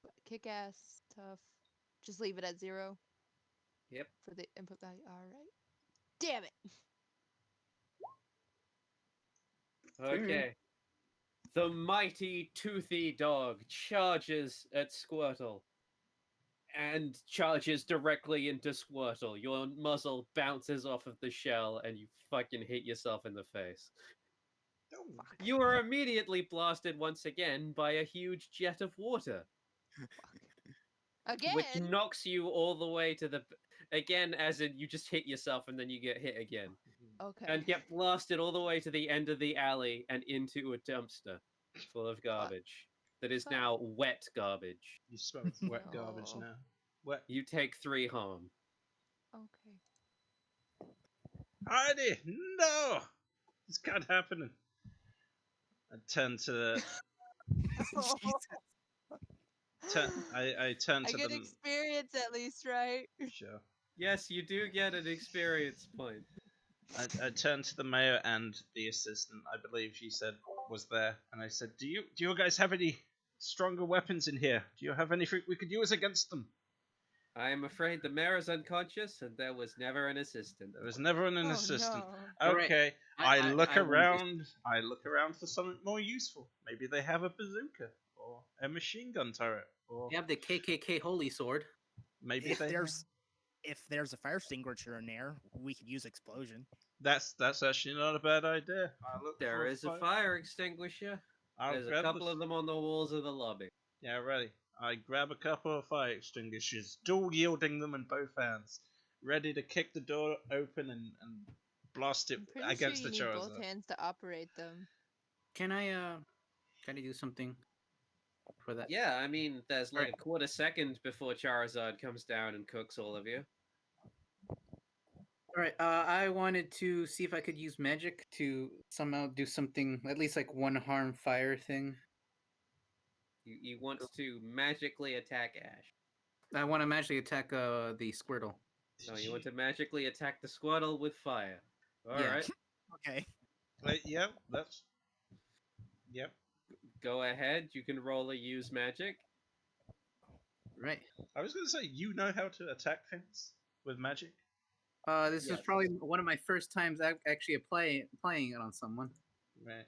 But kick ass, tough. Just leave it at 0 Yep. for the input value. Alright. Damn it! Okay. The mighty toothy dog charges at Squirtle. And charges directly into Squirtle. Your muzzle bounces off of the shell and you fucking hit yourself in the face. Oh, You are immediately blasted once again by a huge jet of water, Again! which knocks you all the way to the. Again, as in you just hit yourself and then you get hit again. Okay. And get blasted all the way to the end of the alley and into a dumpster full of garbage that is Fuck. now wet garbage. you smell of wet garbage No. now. Wet. You take 3 harm. Okay. Heidi, no! This can't happen. I turn to the. I turn I to get the. experience at least, right? Sure. Yes, you do get an experience point. I turned to the mayor and the assistant. I believe she said was there, and I said, "Do you guys have any stronger weapons in here? Do you have anything we could use against them?" I am afraid the mayor is unconscious and there was never an assistant. There was never an Oh assistant. no. Alright, Okay, I- I look I want around. I look around for something more useful. Maybe they have a bazooka or a machine gun turret, or You have the KKK Holy Sword. maybe If they. there's a fire extinguisher in there, we could use explosion. That's actually not a bad idea. I look There for is a fire extinguisher. I'll There's a grab couple the- of them on the walls of the lobby. Yeah, ready. I grab a couple of fire extinguishers, dual yielding them in both hands, ready to kick the door open and blast it I'm pretty against sure the you need both Charizard. hands to operate them. Can I do something for that? Yeah, I mean, there's like Alright. a quarter second before Charizard comes down and cooks all of you. All right. I wanted to see if I could use magic to somehow do something, at least like one harm fire thing. You want to magically attack Ash. I want to magically attack the Squirtle. No, you want to magically attack the Squirtle with fire. Yeah. Alright, Okay. Yep, that's. Yep. go ahead. You can roll a use magic. Right. I was going to say, you know how to attack things with magic? This is Yes. probably one of my first times actually playing it on someone. Right.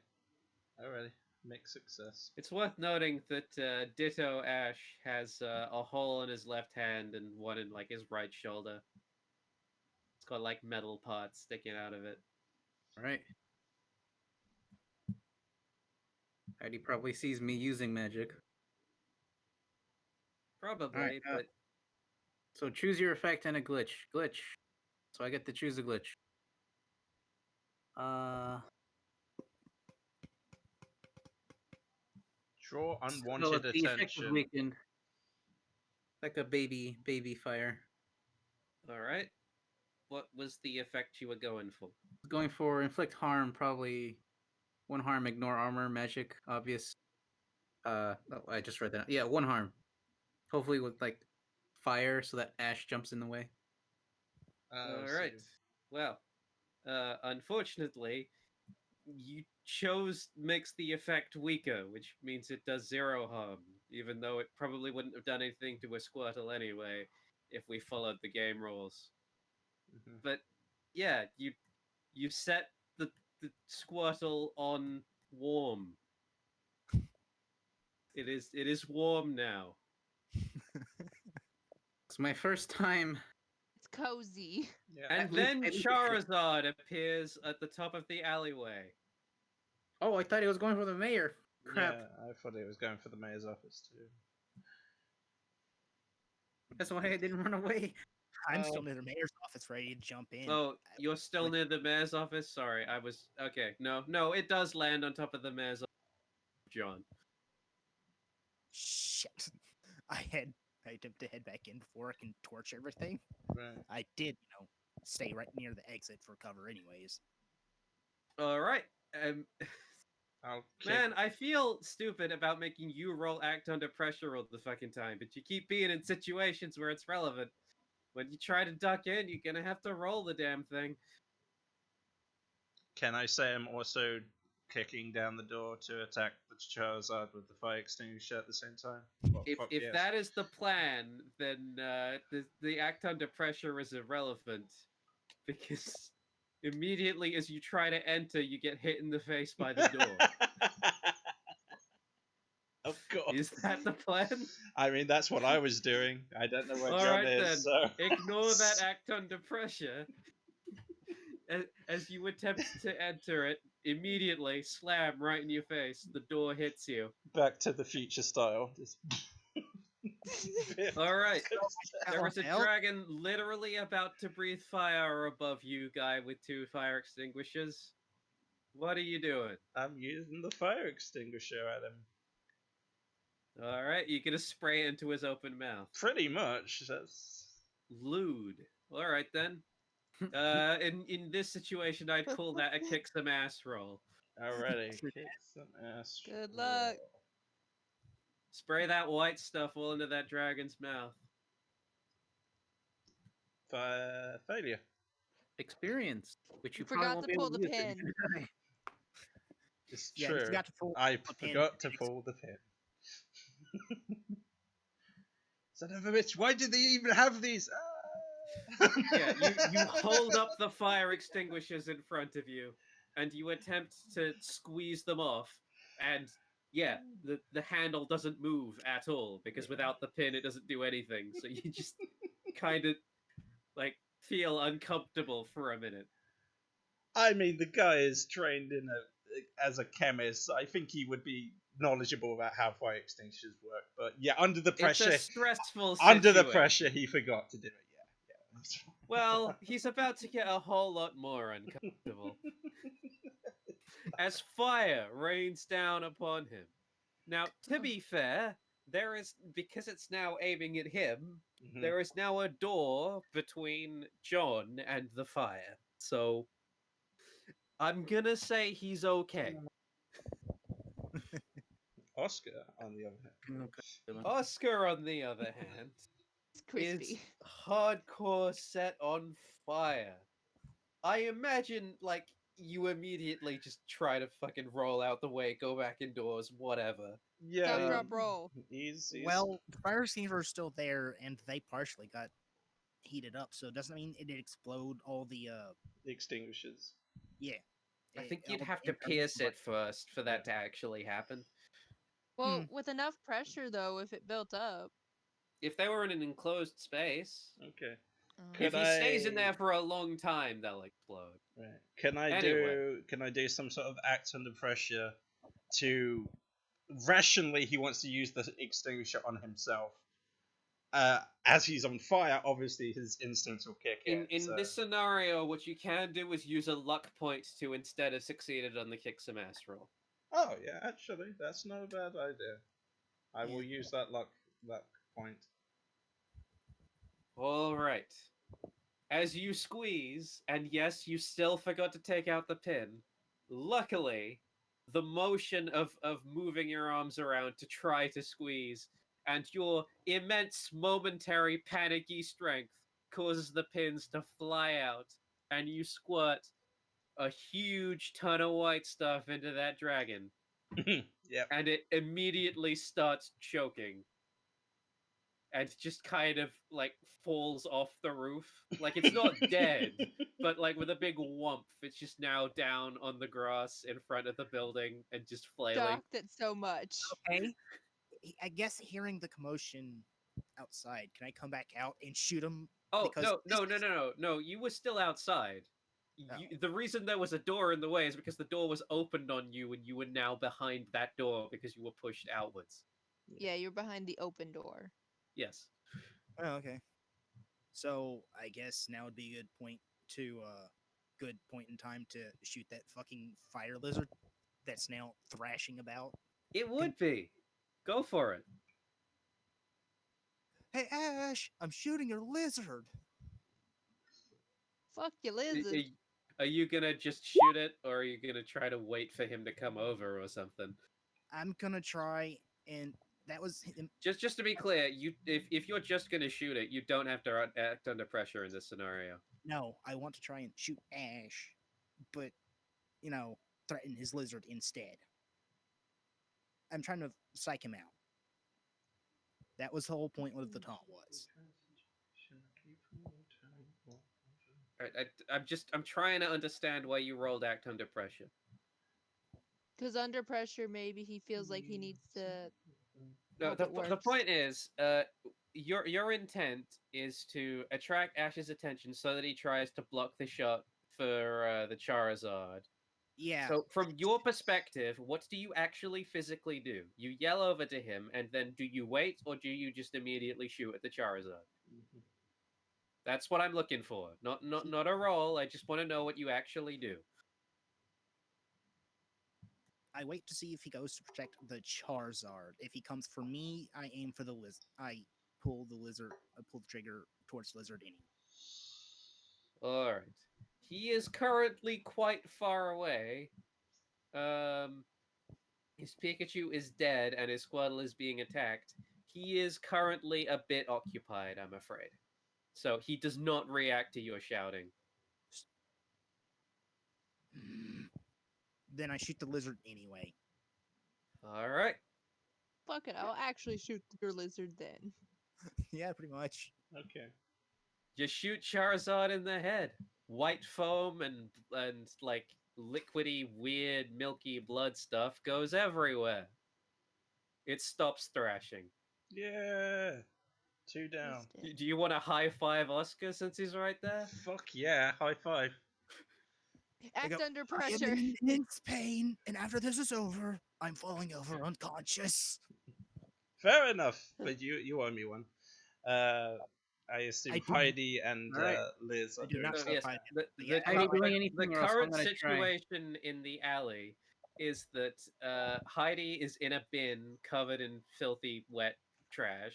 Alrighty. Mixed success. It's worth noting that Ditto Ash has a hole in his left hand and one in like his right shoulder. It's got like metal parts sticking out of it. All right. Heidi probably sees me using magic. Probably, Alright, but So choose your effect and a glitch. Glitch. So I get to choose a glitch. Draw so unwanted the effect is attention. weakened. Like a baby fire. alright. What was the effect you were going for? Going for inflict harm, probably one harm, ignore armor, magic, obvious. Oh, I just read that. Yeah, one harm. Hopefully with like fire, so that Ash jumps in the way. Alright. Well, unfortunately, you chose makes the effect weaker, which means it does 0 harm, even though it probably wouldn't have done anything to a Squirtle anyway if we followed the game rules. Mhm. But yeah, you set the Squirtle on warm. It is warm now. It's my first time. It's cozy. Yeah. And At least- then at least- Charizard appears at the top of the alleyway. Oh, I thought he was going for the mayor. Crap. Yeah, I thought it was going for the mayor's office too. That's why I didn't run away. I'm still near the mayor's office, ready to jump in. Oh, you're still Like- near the mayor's office? Sorry, I was okay. No, it does land on top of the mayor's office, John. Shit. I attempt to head back in before I can torch everything. Right. I did, stay right near the exit for cover anyways. All right. I'll kick. Man, I feel stupid about making you roll act under pressure all the fucking time, but you keep being in situations where it's relevant. When you try to duck in, you're gonna have to roll the damn thing. Can I say I'm also kicking down the door to attack the Charizard with the fire extinguisher at the same time? Well, If fuck if yes. that is the plan, then the act under pressure is irrelevant because immediately as you try to enter, you get hit in the face by the door. Of course. Is that the plan? I mean, that's what I was doing. I don't know where All John right is, then. so Ignore that act under pressure. As you attempt to enter it, immediately slam right in your face. The door hits you. Back to the Future style. Just All right. There was was a dragon literally about to breathe fire above you, guy with 2 fire extinguishers. What are you doing? I'm using the fire extinguisher at him. All right, you're gonna spray it into his open mouth. Pretty much. That's Lewd. All right then. In this situation, I'd call that a kick some ass roll. already. Kick some ass. Good luck. roll. Spray that white stuff all into that dragon's mouth. Failure. Experience, which You you probably forgot won't to be able pull the use if pin. you die. It's Yeah, true. you forgot to pull I the pin. forgot to pull the pin. Son of a bitch, why did they even have these? Yeah, you hold up the fire extinguishers in front of you, and you attempt to squeeze them off, and yeah, the handle doesn't move at all, because without the pin it doesn't do anything, so you just kind of, like, feel uncomfortable for a minute. I mean, the guy is trained as a chemist. I think he would be knowledgeable about how fire extinguishers work. But yeah, under the pressure, It's a stressful under the situation. pressure, he forgot to do it. Yeah, that's right. Well, he's about to get a whole lot more uncomfortable. As fire rains down upon him. Now, to be fair, there is, because it's now aiming at him, Mhm. there is now a door between John and the fire. So, I'm gonna say he's okay. Oscar, on the other hand. Oscar, on the other hand, It's crispy. is hardcore set on fire. I imagine, like, you immediately just try to fucking roll out the way, go back indoors, whatever. Yeah, Stop, drop, roll. He's Well, the fire extinguisher is still there, and they partially got heated up, so it doesn't mean it did explode all the the extinguishers. yeah. I think all you'd the have to internal pierce it combustible. first for that to actually happen. Well, with enough pressure though, if it built up. If they were in an enclosed space, Okay. if Could he stays in I- there for a long time, they'll explode. Right. Can I Anyway. do some sort of act under pressure to rationally he wants to use the extinguisher on himself. As he's on fire, obviously his instincts will kick in. In so- this scenario, what you can do is use a luck point to instead have succeeded on the kick some ass roll. Oh yeah, actually, that's not a bad idea. I will use that luck point. All right. As you squeeze, and yes, you still forgot to take out the pin. Luckily, the motion of moving your arms around to try to squeeze, and your immense momentary panicky strength causes the pins to fly out, and you squirt a huge ton of white stuff into that dragon, Yep. and it immediately starts choking. And just kind of like falls off the roof. Like it's not dead, but like with a big whump, it's just now down on the grass in front of the building and just flailing. Docked it so much. Okay. I guess hearing the commotion outside, can I come back out and shoot him? Oh Because no! You were still outside. Oh. The reason there was a door in the way is because the door was opened on you, and you were now behind that door because you were pushed outwards. Yeah, you're behind the open door. Yes. Oh, okay. So I guess now would be a good point in time to shoot that fucking fire lizard that's now thrashing about. It would be. Go for it. Hey Ash, I'm shooting your lizard. Fuck you, lizard. Are you gonna just shoot it, or are you gonna try to wait for him to come over or something? I'm gonna try, and that was him. Just to be clear, if you're just gonna shoot it, you don't have to act under pressure in this scenario. No, I want to try and shoot Ash, but threaten his lizard instead. I'm trying to psych him out. That was the whole point of the taunt was. Alright, I'm trying to understand why you rolled act under pressure. Because under pressure, maybe he feels like he needs to. No, Hope the it works. point is, your intent is to attract Ash's attention so that he tries to block the shot for the Charizard. Yeah. So, from your perspective, what do you actually physically do? You yell over to him, and then do you wait, or do you just immediately shoot at the Charizard? That's what I'm looking for. Not a roll. I just want to know what you actually do. I wait to see if he goes to protect the Charizard. If he comes for me, I aim for the lizard. I pull the trigger towards the lizard anyway. All right. He is currently quite far away. His Pikachu is dead, and his Squirtle is being attacked. He is currently a bit occupied, I'm afraid. So he does not react to your shouting. Then I shoot the lizard anyway. All right. Fuck it, I'll actually shoot your lizard then. Yeah, pretty much. Okay. Just shoot Charizard in the head. White foam and like liquidy, weird, milky blood stuff goes everywhere. It stops thrashing. Yeah. 2 down. He's dead. Do you want to high five Oscar since he's right there? Fuck yeah! High five. Act go, under I am pressure. in immense pain, and after this is over, I'm falling over unconscious. Fair enough, but you owe me one. I assume I do. Heidi and Alright. Liz are I do doing not So, stuff. yes, fine. the, Yeah, the, Heidi cur- doing the- anything the or else I'm current gonna try. situation in the alley is that Heidi is in a bin covered in filthy, wet trash.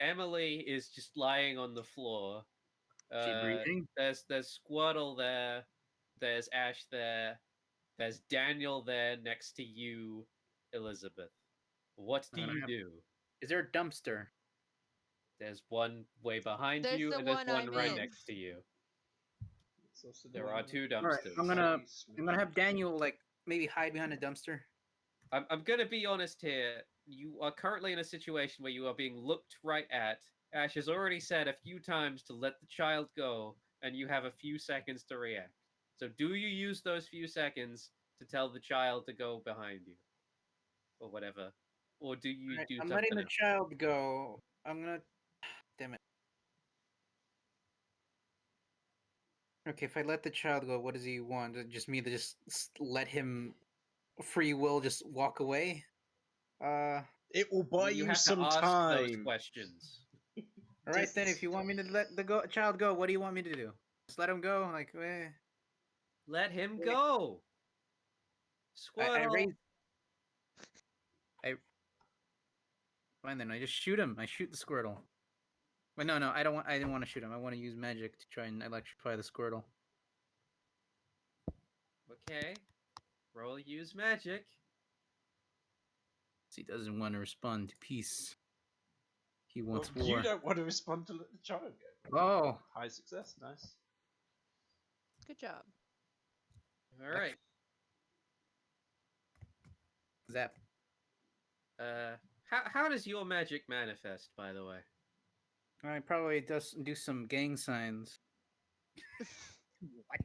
Emily is just lying on the floor. She breathing? There's Squirtle there. There's Ash there. There's Daniel there next to you, Elizabeth. What do I you have- do? Is there a dumpster? There's one way behind There's you, the and there's one one I'm right in. next to you. It's also the There one are with 2 All right, dumpsters. I'm gonna have Daniel like maybe hide behind a dumpster. I'm gonna be honest here. You are currently in a situation where you are being looked right at. Ash has already said a few times to let the child go, and you have a few seconds to react. So, do you use those few seconds to tell the child to go behind you, or whatever, or do you Alright, do I'm something letting the else? child go. I'm gonna. Damn it. Okay, if I let the child go, what does he want? Just me to just let him free will just walk away? It will buy you have to some ask those time. questions. All right then. If you want me to let the child go, what do you want me to do? Just let him go? Like, Let him Wait. go. I Squirtle. raise. Fine then. I just shoot him. I shoot the Squirtle. But no, I don't want. I didn't want to shoot him. I want to use magic to try and electrify the Squirtle. Okay. Roll use magic. He doesn't want to respond to peace. He Well, wants war. you don't want to respond to let the child go. Oh, High success, nice. Good job. All right. zap. How does your magic manifest, by the way? I probably does do some gang signs. What?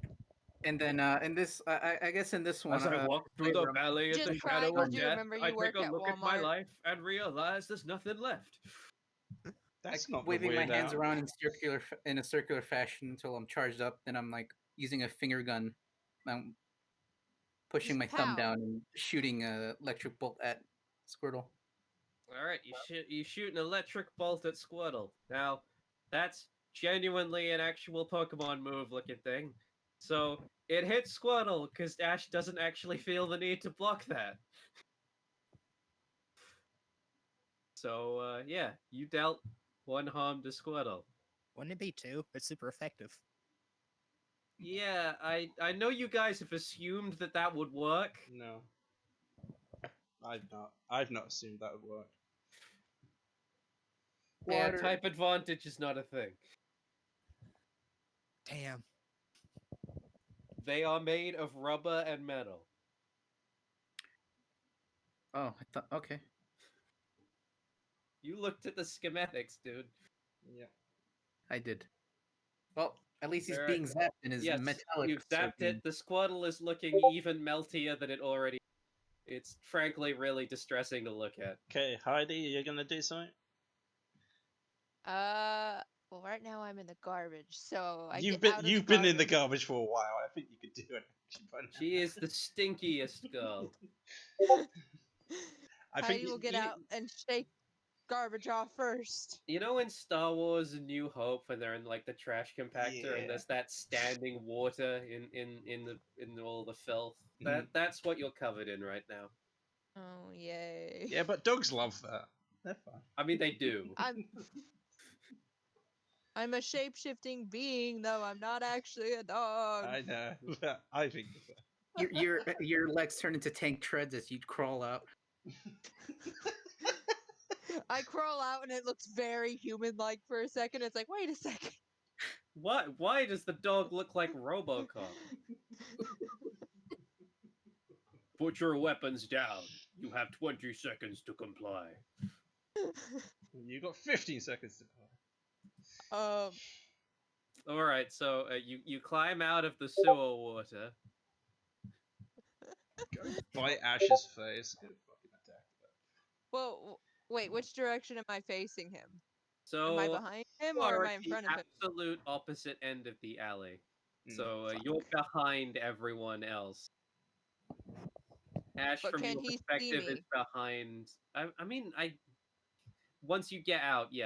And then in this, I guess in this one, As I walk through the flavor- valley of Just the crying shadow 'cause of you death, remember I you work take a at look at my Walmart. life and realize there's nothing left. That's like, not the waving way my hands down. around in a circular fashion until I'm charged up. Then I'm like using a finger gun. I'm pushing my Just thumb pow. down and shooting a electric bolt at Squirtle. All right, you shoot an electric bolt at Squirtle. Now, that's genuinely an actual Pokemon move looking thing. So it hits Squirtle because Ash doesn't actually feel the need to block that. So yeah, you dealt 1 harm to Squirtle. Wouldn't it be 2? It's super effective. Yeah, I know you guys have assumed that that would work. No, I've not. I've not assumed that would work. Yeah, Water. type advantage is not a thing. Damn. They are made of rubber and metal. Oh, I thought. Okay. You looked at the schematics, dude. Yeah. I did. Well, at least he's There- being zapped and his Yes, metallic. you've zapped it. The Squirtle is looking even meltier than it already. It's frankly really distressing to look at. Okay, Heidi, you're gonna do something. Well, right now I'm in the garbage, so I You've get been out of you've the been in the garbage. garbage for a while. I think you could do an action by now. She is the stinkiest girl. I think Heidi will get you- out and shake garbage off first. You know in Star Wars: A New Hope when they're in like the trash compactor Yeah. and there's that standing water in all the filth. Mhm. That's what you're covered in right now. Oh yay! Yeah, but dogs love that. They're fine. I mean, they do. I'm a shape shifting being, though I'm not actually a dog. I know. I think you're fine. Your legs turn into tank treads as you crawl out. I crawl out and it looks very human-like for a second. It's like, wait a second. Why does the dog look like RoboCop? Put your weapons down. You have 20 seconds to comply. You got 15 seconds to play. All right, so you climb out of the sewer water. Bite Ash's face. Go fucking attack that. Well, wait, which direction am I facing him? So Am I behind him you or are am I at in the front of him? absolute opposite end of the alley. Mm. So you're behind everyone else. Ash, But from can your he see perspective, is me? behind. I mean, once you get out, yes,